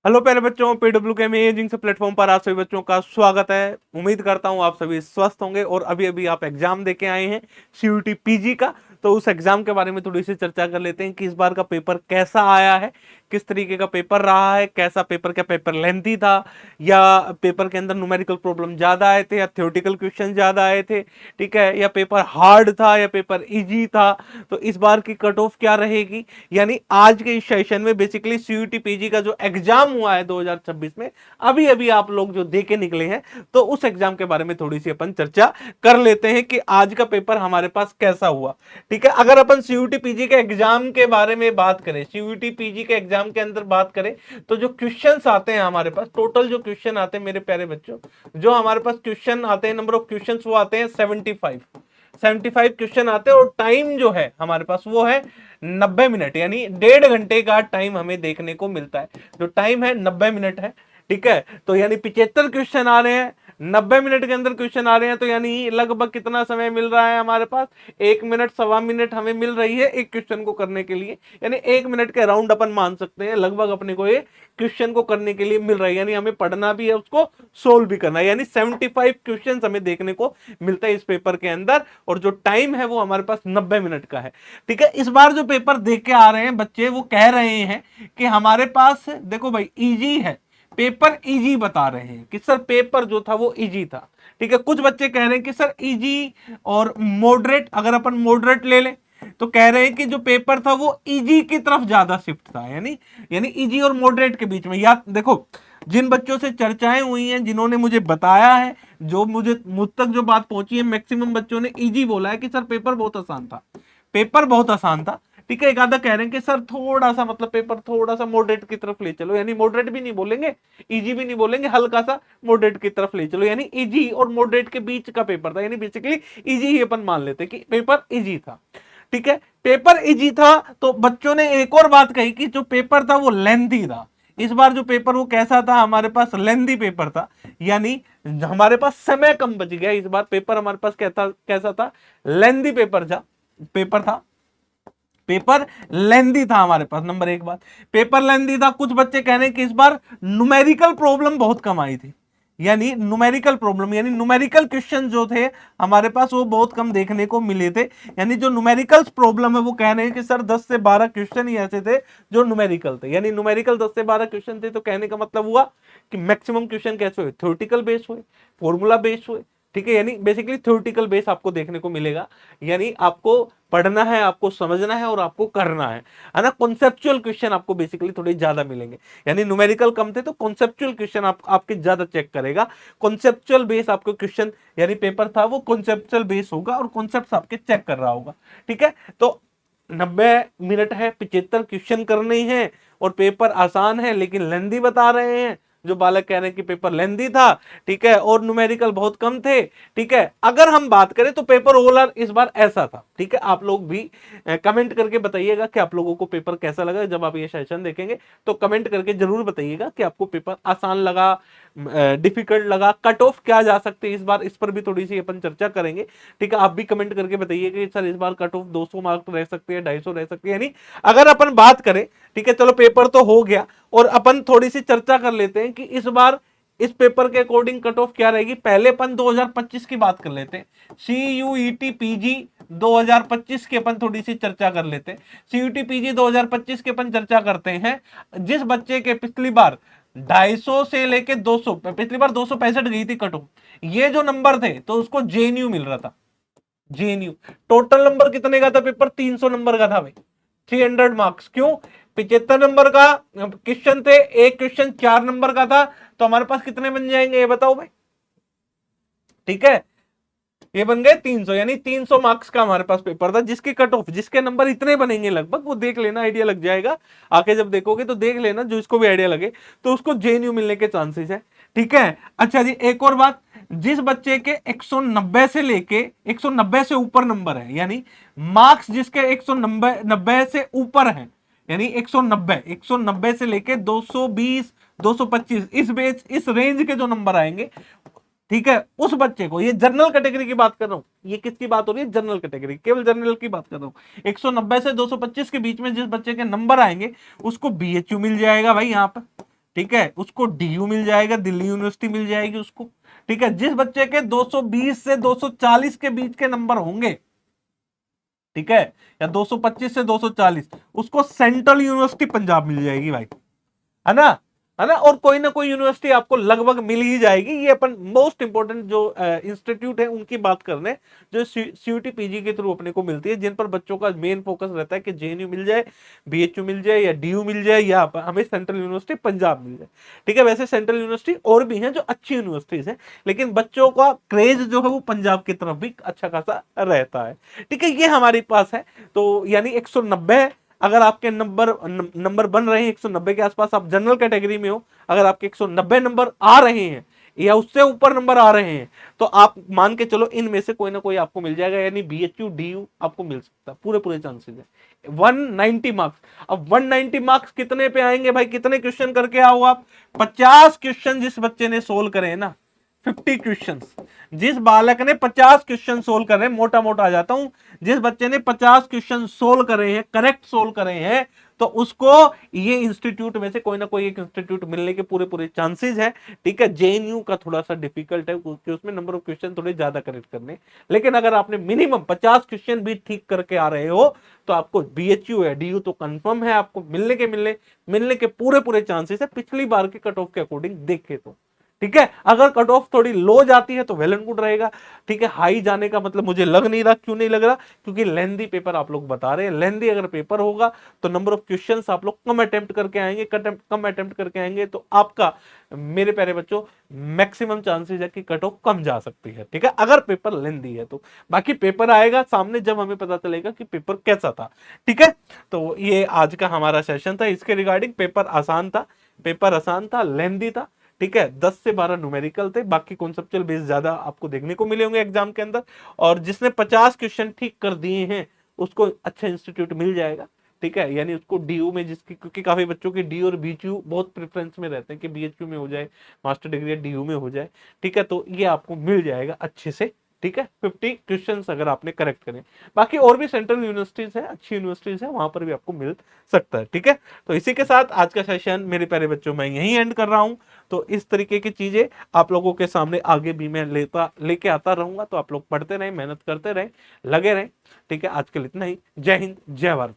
Hello प्यारे बच्चों, PW के अमेजिंग से प्लेटफॉर्म पर आप सभी बच्चों का स्वागत है। उम्मीद करता हूं आप सभी स्वस्थ होंगे और अभी अभी आप एग्जाम देके आए हैं सीयूटी पीजी का। तो उस एग्जाम के बारे में थोड़ी सी चर्चा कर लेते हैं कि इस बार का पेपर कैसा आया है, किस तरीके का पेपर रहा है, कैसा पेपर, क्या पेपर लेंथी था या पेपर के अंदर न्यूमेरिकल प्रॉब्लम ज्यादा आए थे या थ्योरेटिकल क्वेश्चन ज्यादा आए थे, ठीक है, या पेपर हार्ड था या पेपर इजी था। तो इस बार की कट ऑफ क्या रहेगी, यानी आज के इस सेशन में बेसिकली सीयूटी पीजी का जो एग्जाम हुआ है 2026 में, अभी अभी आप लोग जो दे के निकले हैं, तो उस एग्जाम के बारे में थोड़ी सी अपन चर्चा कर लेते हैं कि आज का पेपर हमारे पास कैसा हुआ। ठीक है, अगर अपन सीयूटी पीजी के एग्जाम के बारे में बात करें, सीयूटी पीजी के एग्जाम के अंदर बात करें, तो जो क्वेश्चंस आते हैं हमारे पास, टोटल जो क्वेश्चन आते हैं मेरे प्यारे बच्चों, जो हमारे पास क्वेश्चन आते हैं, नंबर ऑफ क्वेश्चंस वो आते हैं 75 क्वेश्चन आते हैं और टाइम जो है हमारे पास वो है 90 मिनट, यानी 1.5 घंटे का टाइम हमें देखने को मिलता है। जो टाइम है 90 मिनट है। ठीक है, तो यानी 75 क्वेश्चन आ रहे हैं, 90 मिनट के अंदर क्वेश्चन आ रहे हैं, तो यानी लगभग कितना समय मिल रहा है हमारे पास, 1 मिनट, 1.25 मिनट हमें मिल रही है एक क्वेश्चन को करने के लिए। यानी 1 मिनट के अराउंड अपन मान सकते हैं लगभग अपने को ये क्वेश्चन को करने के लिए मिल रहा है। यानी हमें पढ़ना भी है, उसको सोल्व भी करना है। यानी 75 क्वेश्चन हमें देखने को मिलता है इस पेपर के अंदर और जो टाइम है वो हमारे पास 90 मिनट का है। ठीक है, इस बार जो पेपर देख के आ रहे हैं बच्चे, वो कह रहे हैं कि हमारे पास देखो भाई इजी है, पेपर इजी बता रहे हैं कि सर पेपर जो था वो इजी था। ठीक है, कुछ बच्चे कह रहे हैं कि सर इजी और मॉडरेट, अगर अपन मॉडरेट ले लें तो कह रहे हैं कि जो पेपर था वो इजी की तरफ ज्यादा शिफ्ट था। यानी यानी इजी और मॉडरेट के बीच में। या देखो, जिन बच्चों से चर्चाएं हुई हैं, जिन्होंने मुझे बताया है, जो मुझ तक जो बात पहुंची है, मैक्सिमम बच्चों ने इजी बोला है कि सर पेपर बहुत आसान था, पेपर बहुत आसान था। ठीक है, एक आधा कह रहे हैं कि सर थोड़ा सा, मतलब पेपर थोड़ा सा मॉडरेट की तरफ ले चलो, यानी मॉडरेट भी नहीं बोलेंगे, इजी भी नहीं बोलेंगे, हल्का सा मॉडरेट की तरफ ले चलो, यानी इजी और मॉडरेट के बीच का पेपर था। यानी बेसिकली इजी ही अपन मान लेते कि पेपर इजी था। ठीक है, पेपर इजी था। तो बच्चों ने एक और बात कही कि जो पेपर था वो लेंथी था। इस बार जो पेपर वो कैसा था, हमारे पास लेंथी पेपर था, यानी हमारे पास समय कम बच गया। इस बार पेपर हमारे पास कैसा था, लेंथी पेपर था, पेपर लेंदी था हमारे पास। नंबर एक बात, पेपर लेंदी था। कुछ बच्चे कह रहे हैं कि इस बार न्यूमेरिकल प्रॉब्लम बहुत कम आई थी, यानी न्यूमेरिकल प्रॉब्लम, यानी न्यूमेरिकल क्वेश्चन जो थे हमारे पास वो बहुत कम देखने को मिले थे। यानी जो न्यूमेरिकल प्रॉब्लम है वो कह रहे हैं कि सर 10 से 12 क्वेश्चन ही ऐसे थे जो न्यूमेरिकल थे। यानी न्यूमेरिकल 10 से 12 क्वेश्चन थे, तो कहने का मतलब हुआ कि मैक्सिमम क्वेश्चन कैसे हुए, थ्योरेटिकल बेस हुए, फॉर्मूला बेस हुए। ठीक है, यानी बेसिकली थ्योरेटिकल बेस आपको देखने को मिलेगा। यानी आपको पढ़ना है, आपको समझना है और आपको करना है ना। कॉन्सेप्चुअल क्वेश्चन आपको बेसिकली थोड़े ज्यादा मिलेंगे। यानी न्यूमेरिकल कम थे तो कॉन्सेप्चुअल क्वेश्चन आपके ज्यादा चेक करेगा। कॉन्सेप्चुअल बेस आपको क्वेश्चन, यानी पेपर था वो कॉन्सेप्चुअल बेस होगा और कॉन्सेप्ट आपके चेक कर रहा होगा। ठीक है, तो 90 मिनट है, 75 क्वेश्चन करने हैं और पेपर आसान है लेकिन लेंदी बता रहे हैं। जो बालक कह रहे हैं कि पेपर लेंदी था, ठीक है, और न्यूमेरिकल बहुत कम थे। ठीक है, अगर हम बात करें तो पेपर ओवरऑल इस बार ऐसा था। ठीक है, आप लोग भी कमेंट करके बताइएगा कि आप लोगों को पेपर कैसा लगा। जब आप ये सेशन देखेंगे तो कमेंट करके जरूर बताइएगा कि आपको पेपर आसान लगा, डिफिकल्ट लगा, कट ऑफ क्या जा सकते हैं इस बार, इस पर भी थोड़ी सी अपन चर्चा करेंगे। ठीक है, आप भी कमेंट करके बताइए कि सर इस बार कट ऑफ 200 मार्क रह सकते हैं, 250 रह सकते हैं। यानी अगर अपन बात करें, ठीक है, चलो पेपर तो हो गया और अपन थोड़ी सी चर्चा कर लेते हैं कि इस बार इस पेपर के अकॉर्डिंग कट ऑफ क्या रहेगी। पहले अपन 2025 की बात कर लेते हैं, सीयूईटी पीजी 2025 की अपन थोड़ी सी चर्चा कर लेते हैं। सीयूईटी पीजी 2025 की अपन चर्चा करते हैं। जिस बच्चे के पिछली बार 250 से लेके 200, पिछली बार 265 गई थी कट ऑफ, ये जो नंबर थे तो उसको जेएनयू मिल रहा था। जेएनयू टोटल नंबर कितने का था, पेपर 300 नंबर का था भाई, 300 मार्क्स। क्यों, 75 नंबर का क्वेश्चन थे, एक क्वेश्चन 4 नंबर का था, तो हमारे पास कितने बन जाएंगे ये बताओ भाई। ठीक है, ये बन गए 300, यानी 300 मार्क्स का हमारे पास पेपर था, जिसकी कट ऑफ, जिसके नंबर इतने बनेंगे लगभग, वो देख लेना, आइडिया लग जाएगा। आके जब देखोगे तो देख लेना, जो इसको भी आइडिया लगे तो उसको जेएनयू मिलने के चांसेस है। ठीक है, अच्छा जी, एक और बात, जिस बच्चे के 190 से लेके 190 से ऊपर नंबर है, यानी मार्क्स जिसके 190 से ऊपर है, यानी 190 से लेके 220, 225, इस रेंज के जो नंबर आएंगे, ठीक है, उस बच्चे को, ये जनरल कैटेगरी की बात कर रहा हूं, ये किसकी बात हो रही है, जनरल कैटेगरी, केवल जनरल की बात कर रहा हूं। 190 से 225 के बीच में जिस बच्चे के नंबर आएंगे उसको बीएचयू मिल जाएगा भाई यहाँ पर। ठीक है, उसको डीयू मिल जाएगा, दिल्ली यूनिवर्सिटी मिल जाएगी उसको। ठीक है, जिस बच्चे के 220 से 240 के बीच के नंबर होंगे, ठीक है, या 225 से 240, उसको सेंट्रल यूनिवर्सिटी पंजाब मिल जाएगी भाई, है ना, है ना। और कोई ना कोई यूनिवर्सिटी आपको लगभग मिल ही जाएगी। ये अपन मोस्ट इंपोर्टेंट जो इंस्टीट्यूट है उनकी बात कर रहे हैं, जो सीयूटी पीजी के थ्रू अपने को मिलती है, जिन पर बच्चों का मेन फोकस रहता है कि जेएनयू मिल जाए, बीएचयू मिल जाए, या डीयू मिल जाए, या हमें सेंट्रल यूनिवर्सिटी पंजाब मिल जाए। ठीक है, वैसे सेंट्रल यूनिवर्सिटी और भी हैं जो अच्छी यूनिवर्सिटीज हैं, लेकिन बच्चों का क्रेज जो है वो पंजाब की तरफ भी अच्छा खासा रहता है। ठीक है, ये हमारे पास है। तो यानी 190 है। अगर आपके नंबर बन रहे हैं 190 के आसपास, आप जनरल कैटेगरी में हो, अगर आपके 190 नंबर आ रहे हैं या उससे ऊपर नंबर आ रहे हैं, तो आप मान के चलो इनमें से कोई ना कोई आपको मिल जाएगा, यानी बीएचयू डीयू आपको मिल सकता है, पूरे पूरे चांसेस है। 190 मार्क्स, अब 190 मार्क्स कितने पे आएंगे भाई, कितने क्वेश्चन करके आओ आप, 50 क्वेश्चन जिस बच्चे ने सोल्व करे ना, 50 क्वेश्चन, जिस बालक ने 50 क्वेश्चन सोल्व करे, मोटा मोटा आ जाता हूं, जिस बच्चे ने 50 क्वेश्चन सोल्व करे हैं, करेक्ट सोल्व करे हैं, तो उसको ये इंस्टीट्यूट में से कोई ना कोई एक इंस्टीट्यूट मिलने के पूरे पूरे चांसेस है। ठीक है, जेएनयू का थोड़ा सा डिफिकल्ट है क्योंकि उसमें नंबर ऑफ क्वेश्चन थोड़े ज्यादा करेक्ट करने, लेकिन अगर आपने मिनिमम 50 क्वेश्चन भी ठीक करके आ रहे हो, तो आपको बीएचयू या डीयू तो कंफर्म है, आपको मिलने के पूरे पूरे चांसेस है, पिछली बार के कट ऑफ के अकॉर्डिंग देखे तो। ठीक है, अगर कट ऑफ थोड़ी लो जाती है तो वेल एंड गुड रहेगा। ठीक है, हाई जाने का मतलब मुझे लग नहीं रहा, क्यों नहीं लग रहा, क्योंकि लेंदी पेपर आप लोग बता रहे हैं, लेंदी अगर पेपर होगा तो नंबर ऑफ क्वेश्चंस आप लोग कम अटेम्प्ट करके आएंगे, कम अटेम्प्ट करके आएंगे, तो आपका मेरे प्यारे बच्चों मैक्सिमम चांसेस है कि कट ऑफ कम जा सकती है। ठीक है, अगर पेपर लेंदी है तो, बाकी पेपर आएगा सामने जब हमें पता चलेगा कि पेपर कैसा था। ठीक है, तो ये आज का हमारा सेशन था इसके रिगार्डिंग। पेपर आसान था, लेंदी था। ठीक है, 10 से 12 न्यूमेरिकल थे, बाकी कॉन्सेप्चुअल बेस ज्यादा आपको देखने को मिले होंगे एग्जाम के अंदर। और जिसने 50 क्वेश्चन ठीक कर दिए हैं उसको अच्छा इंस्टीट्यूट मिल जाएगा। ठीक है, यानी उसको डीयू में, जिसकी क्योंकि काफी बच्चों की डी और बीएचयू बहुत प्रेफरेंस में रहते हैं कि बीएचयू में हो जाए मास्टर डिग्री, डीयू में हो जाए। ठीक है, तो ये आपको मिल जाएगा अच्छे से। ठीक है, 50 क्वेश्चंस अगर आपने करेक्ट करें, बाकी और भी सेंट्रल यूनिवर्सिटीज है, अच्छी यूनिवर्सिटीज है, वहां पर भी आपको मिल सकता है। ठीक है, तो इसी के साथ आज का सेशन मेरे प्यारे बच्चों मैं यहीं एंड कर रहा हूं। तो इस तरीके की चीजें आप लोगों के सामने आगे भी मैं लेके आता रहूंगा, तो आप लोग पढ़ते रहें, मेहनत करते रहें, लगे रहें। ठीक है, आज के लिए इतना ही। जय हिंद, जय भारत।